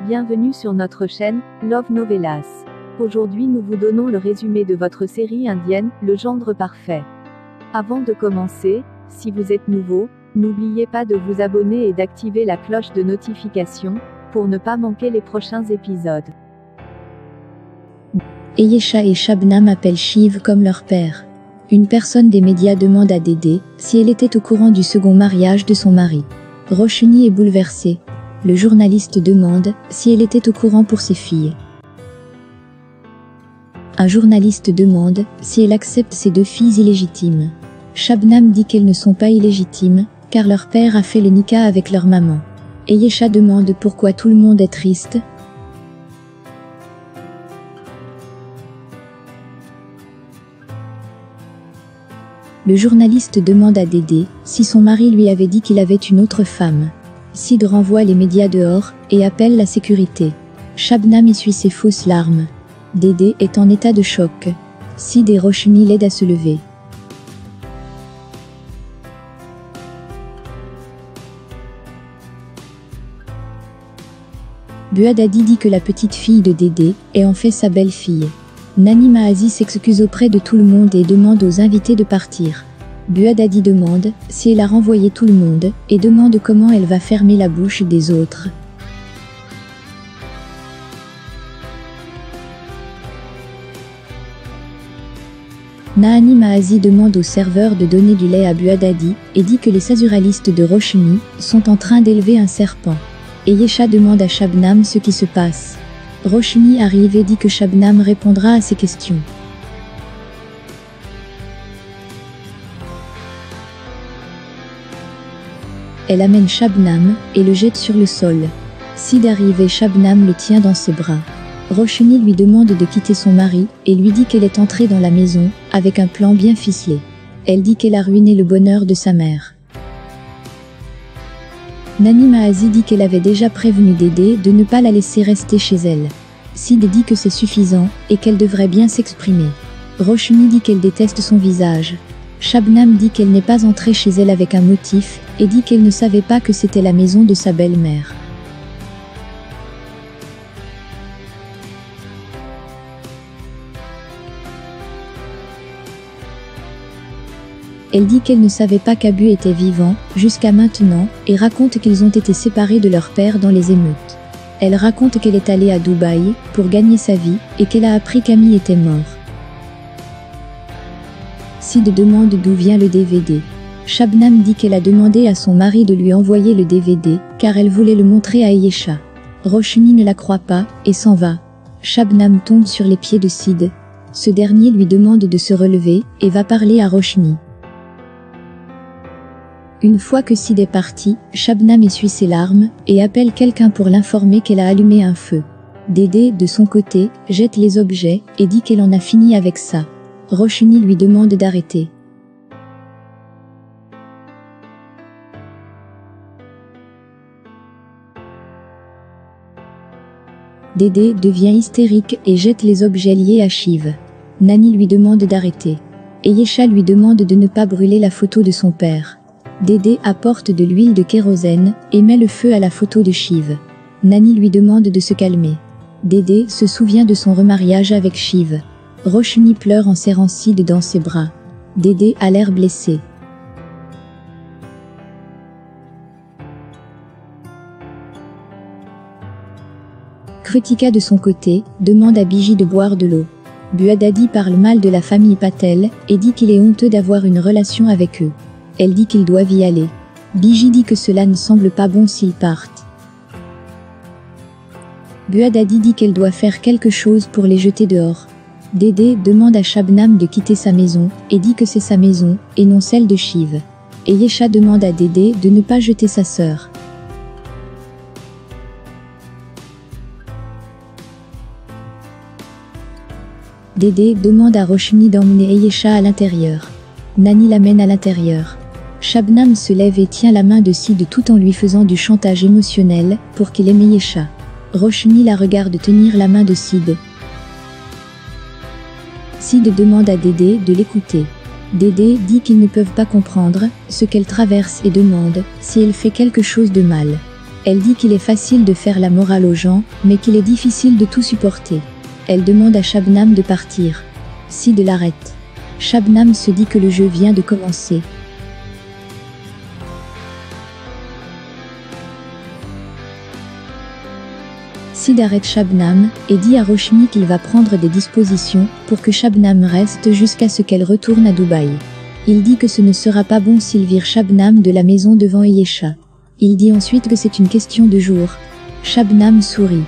Bienvenue sur notre chaîne, Love Novelas. Aujourd'hui nous vous donnons le résumé de votre série indienne, Le Gendre Parfait. Avant de commencer, si vous êtes nouveau, n'oubliez pas de vous abonner et d'activer la cloche de notification, pour ne pas manquer les prochains épisodes. Ayesha et Shabnam appellent Shiv comme leur père. Une personne des médias demande à Dédé si elle était au courant du second mariage de son mari. Roshni est bouleversée. Le journaliste demande si elle était au courant pour ses filles. Un journaliste demande si elle accepte ses deux filles illégitimes. Shabnam dit qu'elles ne sont pas illégitimes, car leur père a fait le nikah avec leur maman. Ayesha demande pourquoi tout le monde est triste. Le journaliste demande à Dédé si son mari lui avait dit qu'il avait une autre femme. Sid renvoie les médias dehors et appelle la sécurité. Shabnam essuie ses fausses larmes. Dédé est en état de choc. Sid et Roshni l'aident à se lever. Buadadi dit que la petite fille de Dédé est en fait sa belle-fille. Nani Maazi s'excuse auprès de tout le monde et demande aux invités de partir. Buadadi demande si elle a renvoyé tout le monde et demande comment elle va fermer la bouche des autres. Nani Maazi demande au serveur de donner du lait à Buadadi et dit que les sazuralistes de Roshni sont en train d'élever un serpent. Ayesha demande à Shabnam ce qui se passe. Roshni arrive et dit que Shabnam répondra à ses questions. Elle amène Shabnam et le jette sur le sol. Sid arrive et Shabnam le tient dans ses bras. Roshni lui demande de quitter son mari et lui dit qu'elle est entrée dans la maison avec un plan bien ficelé. Elle dit qu'elle a ruiné le bonheur de sa mère. Nani Maazi dit qu'elle avait déjà prévenu Dédé de ne pas la laisser rester chez elle. Sid dit que c'est suffisant et qu'elle devrait bien s'exprimer. Roshni dit qu'elle déteste son visage. Shabnam dit qu'elle n'est pas entrée chez elle avec un motif et dit qu'elle ne savait pas que c'était la maison de sa belle-mère. Elle dit qu'elle ne savait pas qu'Abu était vivant, jusqu'à maintenant, et raconte qu'ils ont été séparés de leur père dans les émeutes. Elle raconte qu'elle est allée à Dubaï, pour gagner sa vie, et qu'elle a appris qu'Ami était mort. Sid demande d'où vient le DVD. Shabnam dit qu'elle a demandé à son mari de lui envoyer le DVD, car elle voulait le montrer à Ayesha. Roshni ne la croit pas, et s'en va. Shabnam tombe sur les pieds de Sid. Ce dernier lui demande de se relever, et va parler à Roshni. Une fois que Sid est parti, Shabnam essuie ses larmes et appelle quelqu'un pour l'informer qu'elle a allumé un feu. Dédé, de son côté, jette les objets et dit qu'elle en a fini avec ça. Roshni lui demande d'arrêter. Dédé devient hystérique et jette les objets liés à Shiv. Nani lui demande d'arrêter. Ayesha lui demande de ne pas brûler la photo de son père. Dédé apporte de l'huile de kérosène et met le feu à la photo de Shiv. Nani lui demande de se calmer. Dédé se souvient de son remariage avec Shiv. Roshni pleure en serrant Sid dans ses bras. Dédé a l'air blessé. Kritika de son côté, demande à Biji de boire de l'eau. Buadadi parle mal de la famille Patel et dit qu'il est honteux d'avoir une relation avec eux. Elle dit qu'ils doivent y aller. Biji dit que cela ne semble pas bon s'ils partent. Buadadi dit qu'elle doit faire quelque chose pour les jeter dehors. Dédé demande à Shabnam de quitter sa maison et dit que c'est sa maison et non celle de Shiv. Ayesha demande à Dédé de ne pas jeter sa sœur. Dédé demande à Roshni d'emmener Ayesha à l'intérieur. Nani l'amène à l'intérieur. Shabnam se lève et tient la main de Sid tout en lui faisant du chantage émotionnel pour qu'il aime Ayesha. Roshni la regarde tenir la main de Sid. Sid demande à Dédé de l'écouter. Dédé dit qu'ils ne peuvent pas comprendre ce qu'elle traverse et demande si elle fait quelque chose de mal. Elle dit qu'il est facile de faire la morale aux gens, mais qu'il est difficile de tout supporter. Elle demande à Shabnam de partir. Sid l'arrête. Shabnam se dit que le jeu vient de commencer. Sid arrête Shabnam et dit à Roshni qu'il va prendre des dispositions pour que Shabnam reste jusqu'à ce qu'elle retourne à Dubaï. Il dit que ce ne sera pas bon s'il vire Shabnam de la maison devant Ayesha. Il dit ensuite que c'est une question de jour. Shabnam sourit.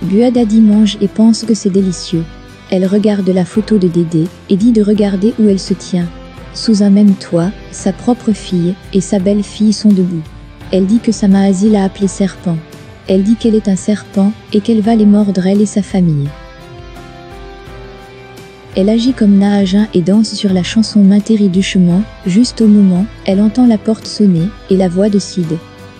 Buadadi mange et pense que c'est délicieux. Elle regarde la photo de Dédé et dit de regarder où elle se tient. Sous un même toit, sa propre fille et sa belle-fille sont debout. Elle dit que sa Mahazi l'a appelé serpent. Elle dit qu'elle est un serpent et qu'elle va les mordre elle et sa famille. Elle agit comme Nahaja et danse sur la chanson Materi du chemin. Juste au moment, elle entend la porte sonner et la voix de Sid.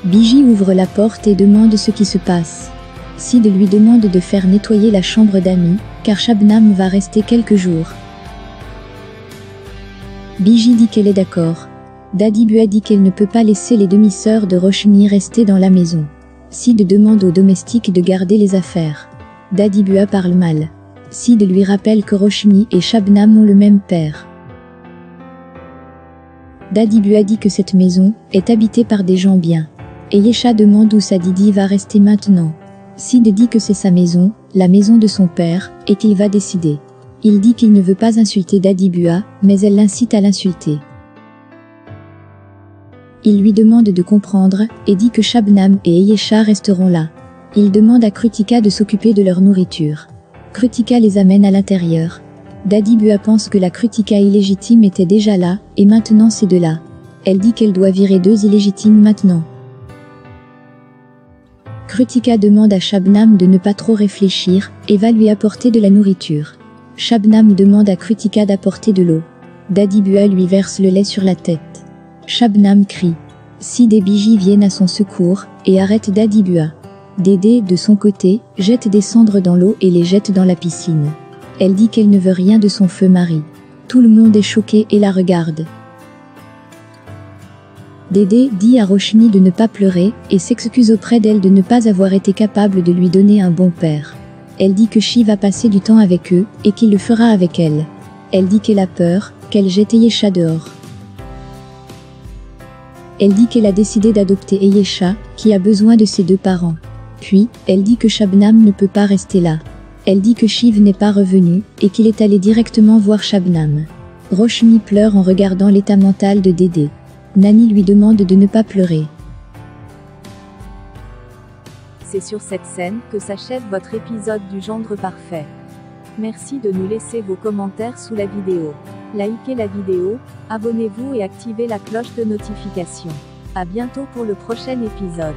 Biji ouvre la porte et demande ce qui se passe. Sid lui demande de faire nettoyer la chambre d'Ami, car Shabnam va rester quelques jours. Biji dit qu'elle est d'accord. Dadibua dit qu'elle ne peut pas laisser les demi-sœurs de Roshni rester dans la maison. Sid demande aux domestiques de garder les affaires. Dadibua parle mal. Sid lui rappelle que Roshni et Shabnam ont le même père. Dadibua dit que cette maison est habitée par des gens bien. Et Yesha demande où sa Didi va rester maintenant. Sid dit que c'est sa maison, la maison de son père, et qu'il va décider. Il dit qu'il ne veut pas insulter Dadibua, mais elle l'incite à l'insulter. Il lui demande de comprendre, et dit que Shabnam et Ayesha resteront là. Il demande à Krutika de s'occuper de leur nourriture. Krutika les amène à l'intérieur. Dadibua pense que la Krutika illégitime était déjà là, et maintenant c'est de là. Elle dit qu'elle doit virer 2 illégitimes maintenant. Krutika demande à Shabnam de ne pas trop réfléchir, et va lui apporter de la nourriture. Shabnam demande à Krutika d'apporter de l'eau. Dadibua lui verse le lait sur la tête. Shabnam crie. Sid et Biji viennent à son secours, et arrêtent Dadibua. Dédé, de son côté, jette des cendres dans l'eau et les jette dans la piscine. Elle dit qu'elle ne veut rien de son feu mari. Tout le monde est choqué et la regarde. Dédé dit à Roshni de ne pas pleurer, et s'excuse auprès d'elle de ne pas avoir été capable de lui donner un bon père. Elle dit que Shi va passer du temps avec eux, et qu'il le fera avec elle. Elle dit qu'elle a peur, qu'elle jette Ayesha dehors. Elle dit qu'elle a décidé d'adopter Ayesha, qui a besoin de ses 2 parents. Puis, elle dit que Shabnam ne peut pas rester là. Elle dit que Shiv n'est pas revenu, et qu'il est allé directement voir Shabnam. Roshni pleure en regardant l'état mental de Dédé. Nani lui demande de ne pas pleurer. C'est sur cette scène que s'achève votre épisode du Gendre Parfait. Merci de nous laisser vos commentaires sous la vidéo. Likez la vidéo, abonnez-vous et activez la cloche de notification. À bientôt pour le prochain épisode.